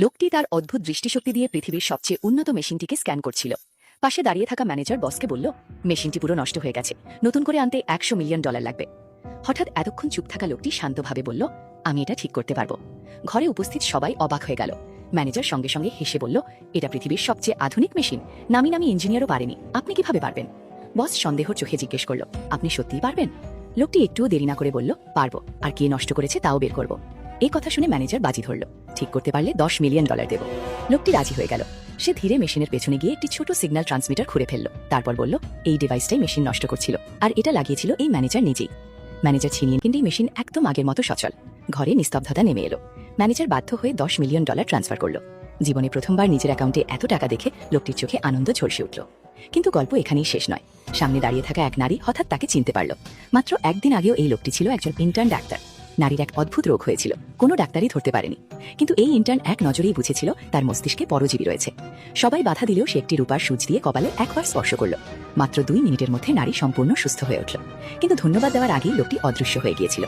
লোকটি তার অদ্ভুত দৃষ্টিশক্তি দিয়ে পৃথিবীর সবচেয়ে উন্নত মেশিনটিকে স্ক্যান করছিল। পাশে দাঁড়িয়ে থাকা ম্যানেজার বসকে বলল, মেশিনটি পুরো নষ্ট হয়ে গেছে, নতুন করে আনতে $100 মিলিয়ন লাগবে। হঠাৎ এতক্ষণ চুপ থাকা লোকটি শান্তভাবে বলল, আমি এটা ঠিক করতে পারবো। ঘরে উপস্থিত সবাই অবাক হয়ে গেল। ম্যানেজার সঙ্গে সঙ্গে হেসে বলল, এটা পৃথিবীর সবচেয়ে আধুনিক মেশিন, নামি নামি ইঞ্জিনিয়ারও পারেনি, আপনি কিভাবে পারবেন? বস সন্দেহ চোখে জিজ্ঞেস করল, আপনি সত্যিই পারবেন? লোকটি একটুও দেরি না করে বলল, পারবো, আর কে নষ্ট করেছে তাও বের করব। এই কথা শুনে ম্যানেজার বাজি ধরল, ঠিক করতে পারলে $10 মিলিয়ন দেব। লোকটি রাজি হয়ে গেল। সে ধীরে মেশিনের পেছনে গিয়ে একটি ছোট সিগন্যাল ট্রান্সমিটার খুঁড়ে ফেলল। তারপর বলল, এই ডিভাইসটাই মেশিন নষ্ট করছিল, আর এটা লাগিয়েছিল এই ম্যানেজার নিজেই। ম্যানেজার ছিনিয়ে কিনতেই মেশিন একদম আগের মতো সচল। ঘরে নিস্তব্ধতা নেমে এলো। ম্যানেজার বাধ্য হয়ে $10 মিলিয়ন ট্রান্সফার করল। জীবনে প্রথমবার নিজের অ্যাকাউন্টে এত টাকা দেখে লোকটির চোখে আনন্দ ঝলসে উঠল। কিন্তু গল্প এখানেই শেষ নয়। সামনে দাঁড়িয়ে থাকা এক নারী হঠাৎ তাকে চিনতে পারল। মাত্র একদিন আগেও এই লোকটি ছিল একজন ইন্টার্ন ডাক্তার। নারীর এক অদ্ভুত রোগ হয়েছিল, কোনো ডাক্তারই ধরতে পারেনি। কিন্তু এই ইন্টার্ন এক নজরেই বুঝেছিল তার মস্তিষ্কে পরজীবী রয়েছে। সবাই বাধা দিলেও সে একটি রূপার সূচ দিয়ে কপালে একবার স্পর্শ করল। মাত্র 2 মিনিটের মধ্যে নারী সম্পূর্ণ সুস্থ হয়ে উঠল। কিন্তু ধন্যবাদ দেওয়ার আগেই লোকটি অদৃশ্য হয়ে গিয়েছিল।